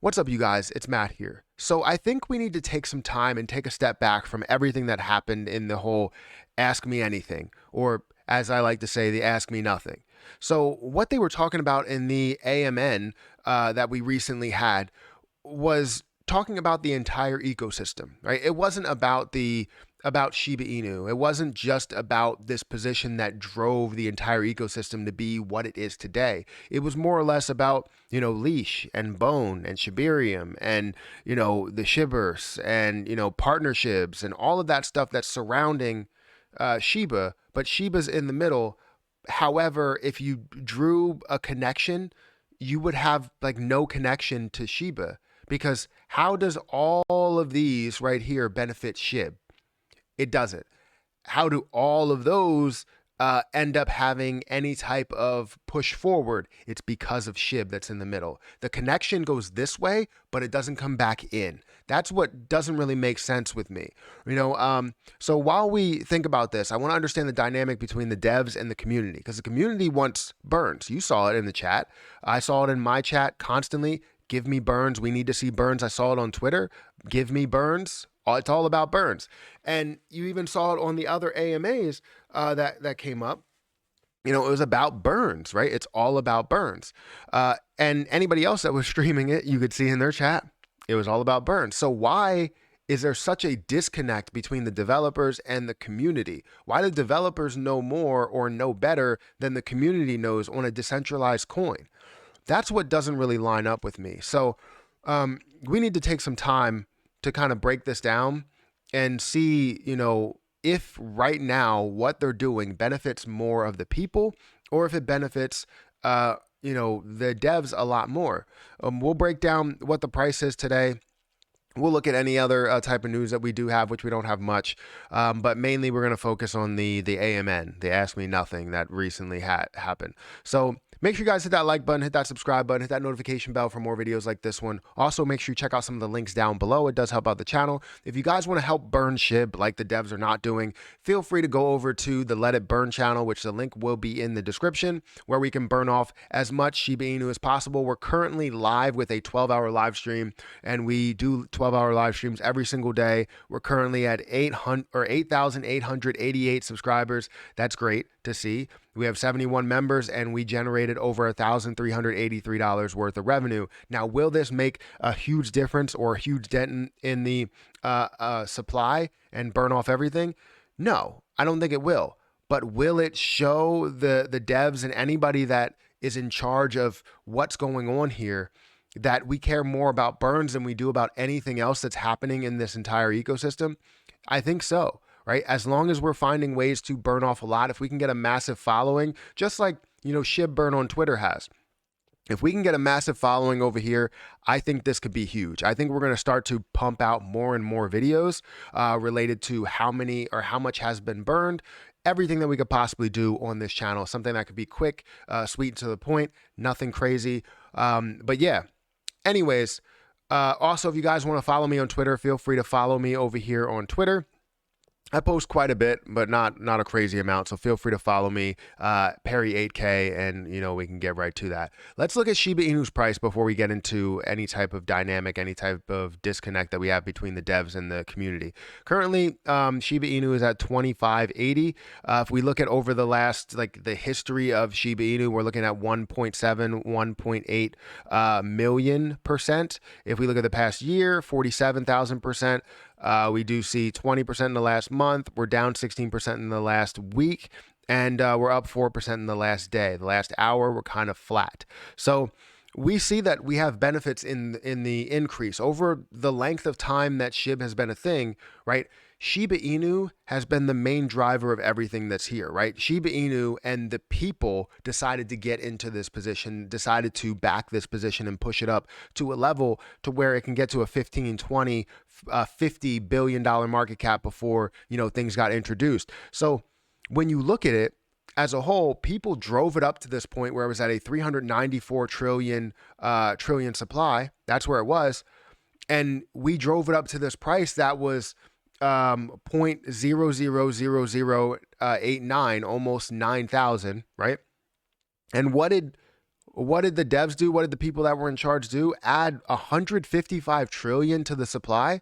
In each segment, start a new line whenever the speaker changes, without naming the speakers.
What's up, you guys? It's Matt here. So I think we need to take some time and take a step back from everything that happened in the whole ask me anything, or as I like to say, the ask me nothing. So what they were talking about in the AMN that we recently had was talking about the entire ecosystem, right? It wasn't about Shiba Inu. It wasn't just about this position that drove the entire ecosystem to be what it is today. It was more or less about, Leash and Bone and Shibarium and, the Shibers and, partnerships and all of that stuff that's surrounding Shiba, but Shiba's in the middle. However, if you drew a connection, you would have like no connection to Shiba, because how does all of these right here benefit SHIB? It doesn't. How do all of those end up having any type of push forward? It's because of SHIB that's in the middle. The connection goes this way, but it doesn't come back in. That's what doesn't really make sense with me. So while we think about this, I want to understand the dynamic between the devs and the community, because the community wants burns. You saw it in the chat. I saw it in my chat constantly. Give me burns. We need to see burns. I saw it on Twitter. Give me burns. It's all about burns. And you even saw it on the other AMAs that came up. It was about burns, right? It's all about burns. And anybody else that was streaming it, you could see in their chat, it was all about burns. So why is there such a disconnect between the developers and the community? Why do developers know more or know better than the community knows on a decentralized coin? That's what doesn't really line up with me. So we need to take some time to kind of break this down and see, if right now what they're doing benefits more of the people, or if it benefits, the devs a lot more. We'll break down what the price is today. We'll look at any other type of news that we do have, which we don't have much, but mainly we're going to focus on the AMN, the Ask Me Nothing that recently happened. So make sure you guys hit that like button, hit that subscribe button, hit that notification bell for more videos like this one. Also, make sure you check out some of the links down below. It does help out the channel. If you guys want to help burn SHIB like the devs are not doing, feel free to go over to the Let It Burn channel, which the link will be in the description, where we can burn off as much Shiba Inu as possible. We're currently live with a 12-hour live stream, and we do 12-hour live streams every single day. We're currently at 8,888 subscribers. That's great to see. We have 71 members, and we generated over $1,383 worth of revenue. Now, will this make a huge difference or a huge dent in the supply and burn off everything? No, I don't think it will. But will it show the devs and anybody that is in charge of what's going on here that we care more about burns than we do about anything else that's happening in this entire ecosystem? I think so. Right? As long as we're finding ways to burn off a lot, if we can get a massive following, just like, SHIB Burn on Twitter has. If we can get a massive following over here, I think this could be huge. I think we're going to start to pump out more and more videos related to how many or how much has been burned, everything that we could possibly do on this channel, something that could be quick, sweet and to the point, nothing crazy. But yeah, anyways, also, if you guys want to follow me on Twitter, feel free to follow me over here on Twitter. I post quite a bit, but not a crazy amount. So feel free to follow me, Perry8K, and we can get right to that. Let's look at Shiba Inu's price before we get into any type of dynamic, any type of disconnect that we have between the devs and the community. Currently, Shiba Inu is at 2580. If we look at over the last, the history of Shiba Inu, we're looking at 1.7, 1.8 million%. If we look at the past year, 47,000%. We do see 20% in the last month. We're down 16% in the last week, and we're up 4% in the last day. The last hour, we're kind of flat. So we see that we have benefits in the increase over the length of time that SHIB has been a thing, right? Shiba Inu has been the main driver of everything that's here, right? Shiba Inu and the people decided to get into this position, decided to back this position and push it up to a level to where it can get to a 15, 20, $50 billion market cap before, things got introduced. So when you look at it as a whole, people drove it up to this point where it was at a 394 trillion supply. That's where it was. And we drove it up to this price that was 0.00089, almost 9,000, right? And what did what did the devs do? What did the people that were in charge do? Add 155 trillion to the supply.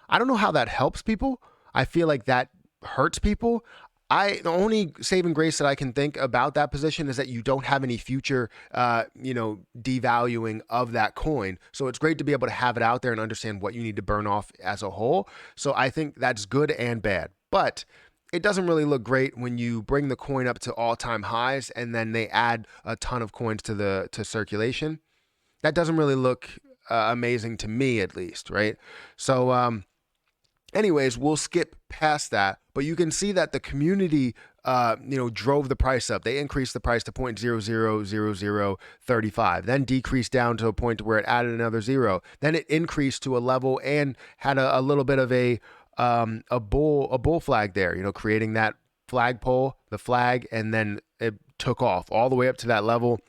I don't know how that helps people. I feel like that hurts people. The only saving grace that I can think about that position is that you don't have any future, devaluing of that coin. So it's great to be able to have it out there and understand what you need to burn off as a whole. So I think that's good and bad, but it doesn't really look great when you bring the coin up to all-time highs and then they add a ton of coins to circulation. That doesn't really look amazing to me, at least, right? So, anyways, we'll skip past that, but you can see that the community, drove the price up. They increased the price to 0.000035, then decreased down to a point where it added another zero. Then it increased to a level and had a little bit of a bull flag there, creating that flagpole, the flag, and then it took off all the way up to that level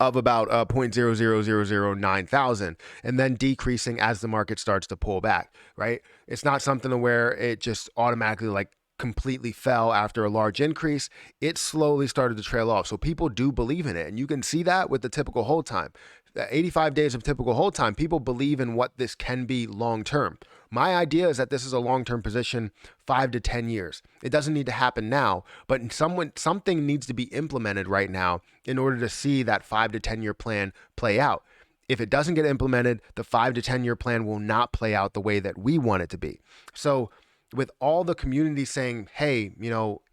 of about 0.00009 thousand, and then decreasing as the market starts to pull back, right? It's not something where it just automatically completely fell after a large increase. It slowly started to trail off. So people do believe in it. And you can see that with the typical hold time. The 85 days of typical hold time, people believe in what this can be long-term. My idea is that this is a long-term position, 5 to 10 years. It doesn't need to happen now, but something needs to be implemented right now in order to see that 5 to 10 year plan play out. If it doesn't get implemented, the 5 to 10 year plan will not play out the way that we want it to be. So with all the community saying, hey,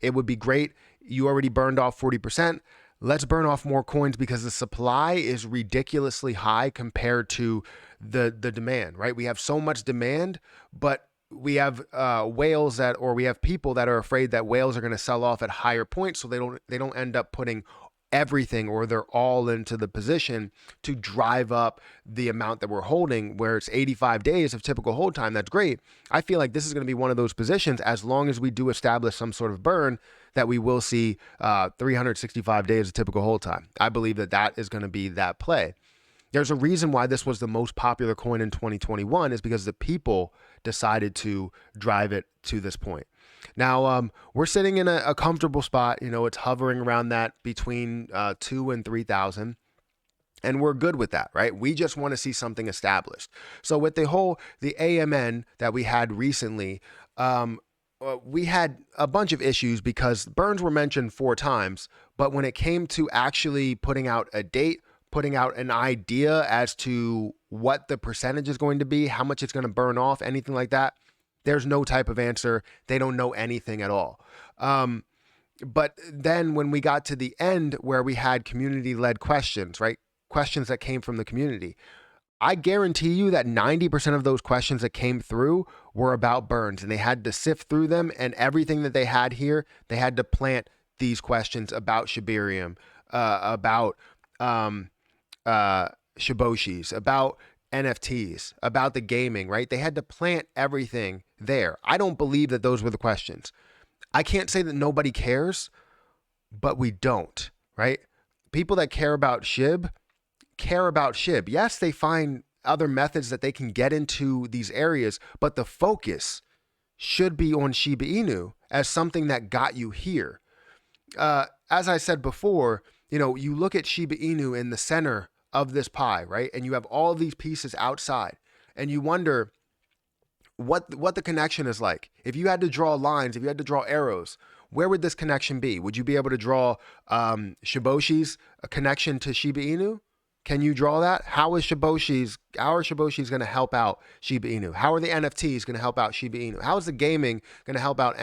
it would be great. You already burned off 40%. Let's burn off more coins because the supply is ridiculously high compared to the demand, right? We have so much demand, but we have we have people that are afraid that whales are going to sell off at higher points, so they don't end up putting everything or they're all into the position to drive up the amount that we're holding, where it's 85 days of typical hold time. That's great. I feel like this is going to be one of those positions, as long as we do establish some sort of burn, that we will see 365 days of typical hold time. I believe that is going to be that play. There's a reason why this was the most popular coin in 2021, is because the people decided to drive it to this point. Now, we're sitting in a comfortable spot. It's hovering around that between 2,000 and 3,000. And we're good with that, right? We just want to see something established. So with the AMN that we had recently, we had a bunch of issues because burns were mentioned 4 times. But when it came to actually putting out a date, putting out an idea as to what the percentage is going to be, how much it's going to burn off, anything like that, there's no type of answer. They don't know anything at all. But then when we got to the end where we had community-led questions, right? Questions that came from the community, I guarantee you that 90% of those questions that came through were about burns, and they had to sift through them, and everything that they had here, they had to plant these questions about Shibarium, about Shiboshis, about NFTs, about the gaming, right? They had to plant everything there. I don't believe that those were the questions. I can't say that nobody cares, but we don't, right? People that care about SHIB care about SHIB. Yes, they find other methods that they can get into these areas, but the focus should be on Shiba Inu as something that got you here. As I said before, you look at Shiba Inu in the center of this pie, right? And you have all these pieces outside, and you wonder what the connection is like. If you had to draw lines, if you had to draw arrows, where would this connection be? Would you be able to draw Shiboshi's a connection to Shiba Inu? Can you draw that? How are Shiboshi's going to help out Shiba Inu? How are the NFTs going to help out Shiba Inu? How is the gaming going to help out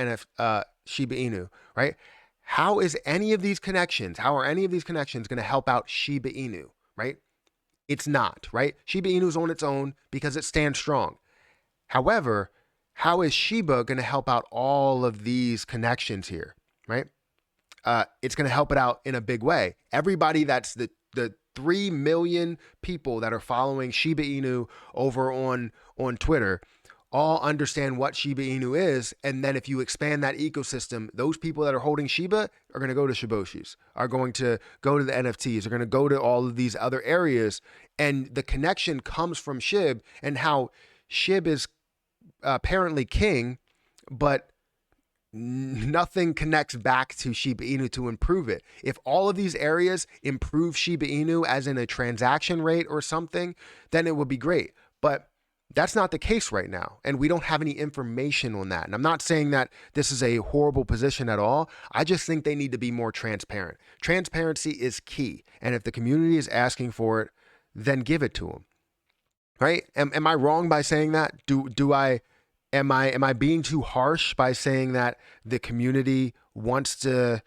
Shiba Inu, right? How are any of these connections going to help out Shiba Inu, right? It's not, right? Shiba Inu is on its own because it stands strong. However, how is Shiba going to help out all of these connections here, right? It's going to help it out in a big way. Everybody that's the 3 million people that are following Shiba Inu over on Twitter all understand what Shiba Inu is. And then if you expand that ecosystem, those people that are holding Shiba are going to go to Shiboshis, are going to go to the NFTs, are going to go to all of these other areas. And the connection comes from SHIB, and how SHIB is apparently king, but nothing connects back to Shiba Inu to improve it. If all of these areas improve Shiba Inu as in a transaction rate or something, then it would be great. But that's not the case right now. And we don't have any information on that. And I'm not saying that this is a horrible position at all. I just think they need to be more transparent. Transparency is key. And if the community is asking for it, then give it to them. Right? Am I wrong by saying that? Am I being too harsh by saying that the community wants to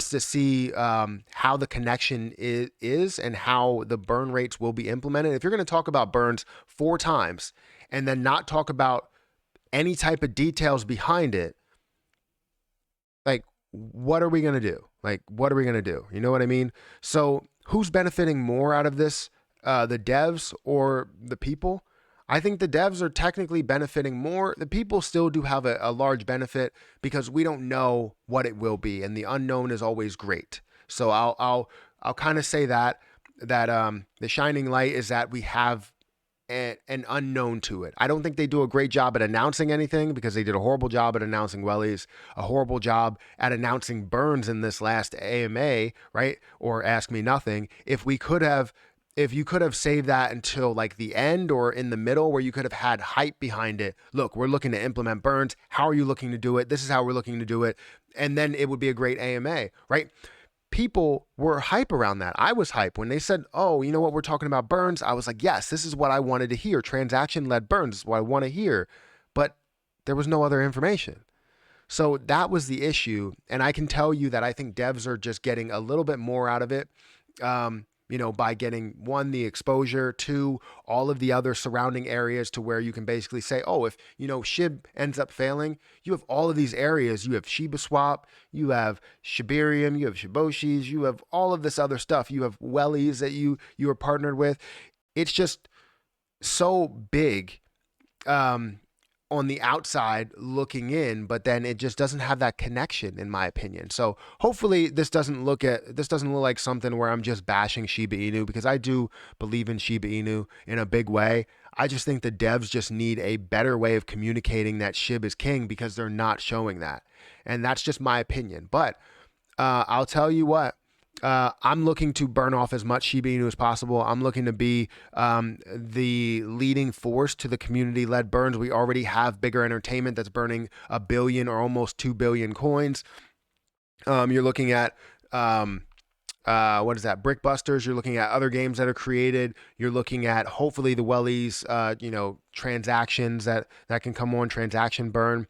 see how the connection is and how the burn rates will be implemented? If you're going to talk about burns 4 times and then not talk about any type of details behind it, like, what are we going to do? Like, what are we going to do? You know what I mean? So who's benefiting more out of this? The devs or the people? I think the devs are technically benefiting more. The people still do have a large benefit because we don't know what it will be, and the unknown is always great. So I'll kind of say that the shining light is that we have an unknown to it. I don't think they do a great job at announcing anything because they did a horrible job at announcing wellies, a horrible job at announcing burns in this last AMA, right? Or Ask Me Nothing. If you could have saved that until like the end or in the middle where you could have had hype behind it. Look, we're looking to implement burns. How are you looking to do it? This is how we're looking to do it. And then it would be a great AMA, right? People were hype around that. I was hype when they said, oh, you know what? We're talking about burns. I was like, yes, this is what I wanted to hear. Transaction-led burns is what I want to hear. But there was no other information. So that was the issue. And I can tell you that I think devs are just getting a little bit more out of it. By getting 1, the exposure, 2, all of the other surrounding areas to where you can basically say, oh, if, SHIB ends up failing, you have all of these areas. You have Shiba Swap, you have Shibarium, you have Shiboshis, you have all of this other stuff. You have wellies that you are partnered with. It's just so big. On the outside looking in, but then it just doesn't have that connection, in my opinion. So hopefully this doesn't look like something where I'm just bashing Shiba Inu, because I do believe in Shiba Inu in a big way. I just think the devs just need a better way of communicating that SHIB is king, because they're not showing that. And that's just my opinion. But I'll tell you what, I'm looking to burn off as much Shiba Inu as possible. I'm looking to be the leading force to the community-led burns. We already have Bigger Entertainment that's burning 1 billion or almost 2 billion coins. You're looking at what is that? Brickbusters. You're looking at other games that are created. You're looking at hopefully the wellies, transactions that can come on, transaction burn.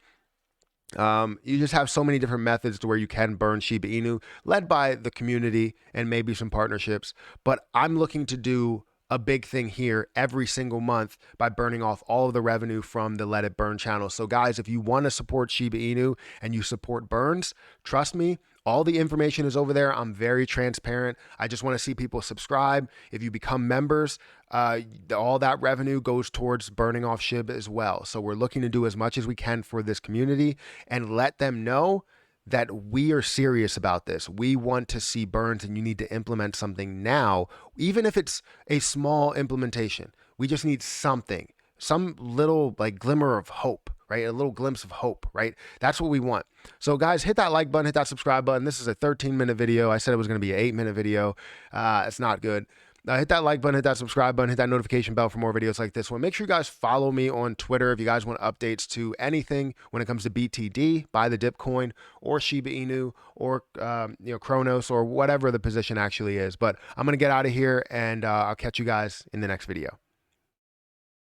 You just have so many different methods to where you can burn Shiba Inu, led by the community and maybe some partnerships. But I'm looking to do a big thing here every single month by burning off all of the revenue from the Let It Burn channel. So guys, if you want to support Shiba Inu and you support burns, trust me, all the information is over there. I'm very transparent. I just want to see people subscribe. If you become members, all that revenue goes towards burning off SHIB as well. So we're looking to do as much as we can for this community and let them know that we are serious about this. We want to see burns, and you need to implement something now, even if it's a small implementation. We just need something, some little like glimmer of hope, right? A little glimpse of hope, right? That's what we want. So guys, hit that like button, hit that subscribe button. This is a 13-minute video. I said it was going to be an 8-minute video. It's not good. Hit that like button, hit that subscribe button, hit that notification bell for more videos like this one. Make sure you guys follow me on Twitter if you guys want updates to anything when it comes to BTD, buy the dip coin, or Shiba Inu, or Cronos, or whatever the position actually is. But I'm going to get out of here, and I'll catch you guys in the next video.